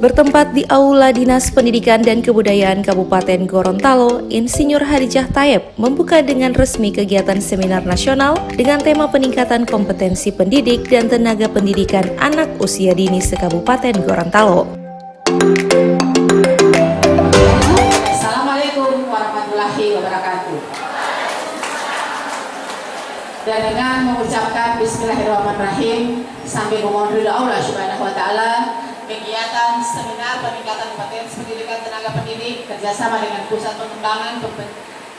Bertempat di Aula Dinas Pendidikan dan Kebudayaan Kabupaten Gorontalo, Insinyur Hadijah Tayeb membuka dengan resmi kegiatan seminar nasional dengan tema peningkatan kompetensi pendidik dan tenaga pendidikan anak usia dini se-Kabupaten Gorontalo. Assalamualaikum warahmatullahi wabarakatuh. Dan dengan mengucapkan Bismillahirrahmanirrahim sambil memohon ridha Allah Subhanahu wa Ta'ala, kegiatan seminar peningkatan kompetensi pendidikan tenaga pendidik kerjasama dengan Pusat Pengembangan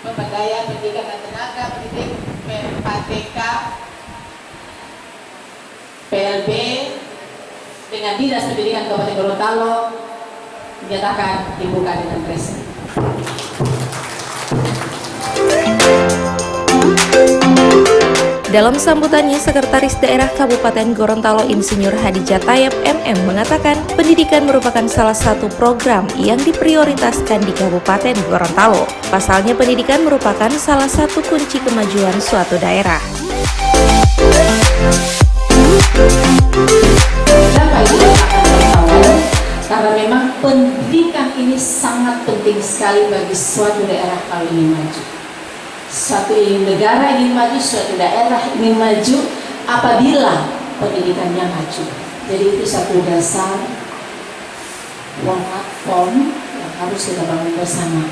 Pemberdayaan Pendidikan dan Tenaga Pendidik P4TK PLB dengan Dinas Pendidikan Kabupaten Gorontalo dinyatakan dibuka dengan resmi. Dalam sambutannya, Sekretaris Daerah Kabupaten Gorontalo Insinyur Hadijah Tayeb MM mengatakan pendidikan merupakan salah satu program yang diprioritaskan di Kabupaten Gorontalo. Pasalnya, pendidikan merupakan salah satu kunci kemajuan suatu daerah. Karena memang pendidikan ini sangat penting sekali bagi suatu daerah kalau ingin maju. Suatu negara ingin maju, suatu daerah ingin maju apabila pendidikannya maju. Jadi itu satu dasar platform yang harus kita bangun bersama.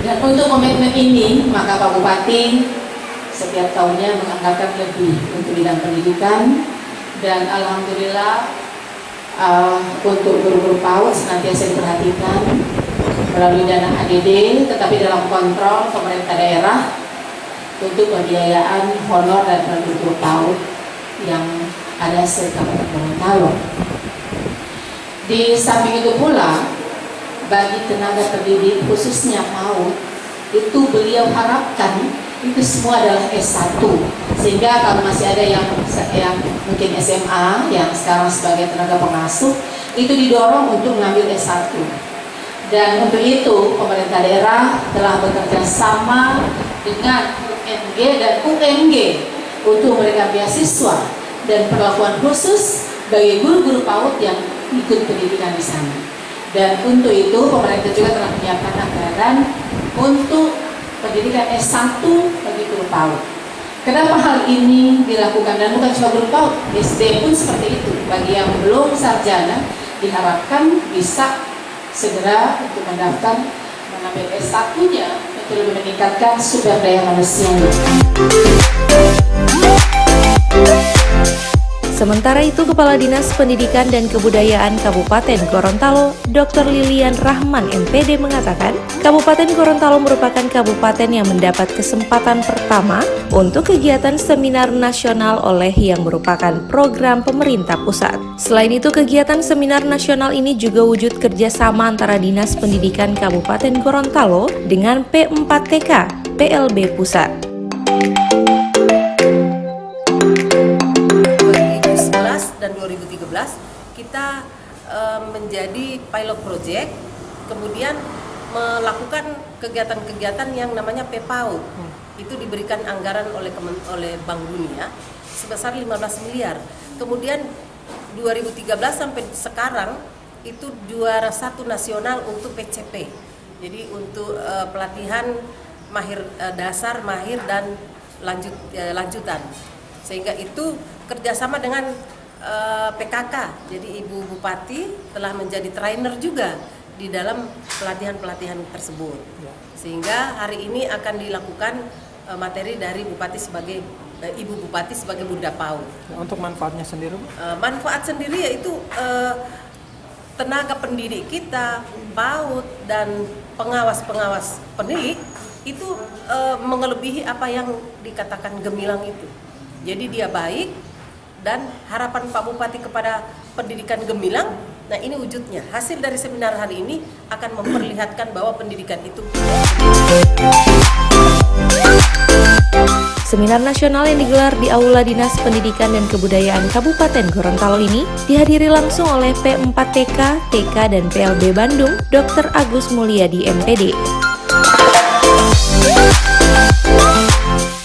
Dan untuk komitmen ini, maka Pak Bupati setiap tahunnya menganggarkan lebih untuk bidang pendidikan. Dan alhamdulillah untuk guru-guru PAUD senantiasa diperhatikan melalui dana ADD, tetapi dalam kontrol pemerintah daerah untuk pembiayaan honor dan guru PAUD yang ada se-Kabupaten Gorontalo. Di samping itu pula, bagi tenaga pendidik khususnya PAUD, itu beliau harapkan itu semua adalah S1, sehingga kalau masih ada yang mungkin SMA yang sekarang sebagai tenaga pengasuh, itu didorong untuk mengambil S1. Dan untuk itu pemerintah daerah telah bekerja sama dengan UNG dan UMG untuk memberikan beasiswa dan perlakuan khusus bagi guru-guru PAUD yang ikut pendidikan di sana. Dan untuk itu pemerintah juga telah menyiapkan anggaran untuk pendidikan S1 bagi guru PAUD. Kenapa hal ini dilakukan? Dan bukan cuma guru PAUD, SD pun seperti itu. Bagi yang belum sarjana diharapkan bisa segera untuk mendaftar mengambil S1-nya untuk lebih meningkatkan sumber daya manusianya. Sementara itu, Kepala Dinas Pendidikan dan Kebudayaan Kabupaten Gorontalo, Dr. Lilian Rahman MPD mengatakan, Kabupaten Gorontalo merupakan kabupaten yang mendapat kesempatan pertama untuk kegiatan seminar nasional oleh yang merupakan program pemerintah pusat. Selain itu, kegiatan seminar nasional ini juga wujud kerjasama antara Dinas Pendidikan Kabupaten Gorontalo dengan P4TK PLB Pusat. Dan 2013 kita menjadi pilot project, kemudian melakukan kegiatan-kegiatan yang namanya PPAUD. Itu diberikan anggaran oleh Bank Dunia sebesar 15 miliar. Kemudian 2013 sampai sekarang itu juara 1 nasional untuk PCP. Jadi untuk pelatihan mahir dasar, mahir dan lanjutan. Sehingga itu kerjasama dengan PKK, jadi Ibu Bupati telah menjadi trainer juga di dalam pelatihan-pelatihan tersebut. Sehingga hari ini akan dilakukan materi dari Bupati sebagai Ibu Bupati sebagai Bunda PAUD. Untuk manfaatnya sendiri? Manfaat sendiri yaitu tenaga pendidik kita, PAUD dan pengawas-pengawas pendidik itu melebihi apa yang dikatakan gemilang itu. Jadi dia baik. Dan harapan Pak Bupati kepada pendidikan gemilang, nah ini wujudnya. Hasil dari seminar hari ini akan memperlihatkan bahwa pendidikan itu. Seminar nasional yang digelar di Aula Dinas Pendidikan dan Kebudayaan Kabupaten Gorontalo ini dihadiri langsung oleh P4TK, TK, dan PLB Bandung, Dr. Agus Mulyadi MPD.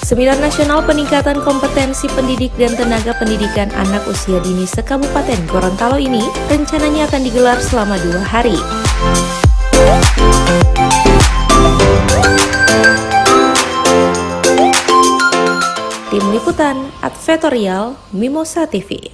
Seminar Nasional Peningkatan Kompetensi Pendidik dan Tenaga Pendidikan Anak Usia Dini se-Kabupaten Gorontalo ini rencananya akan digelar selama 2 hari. Tim Liputan Advertorial Mimosa TV.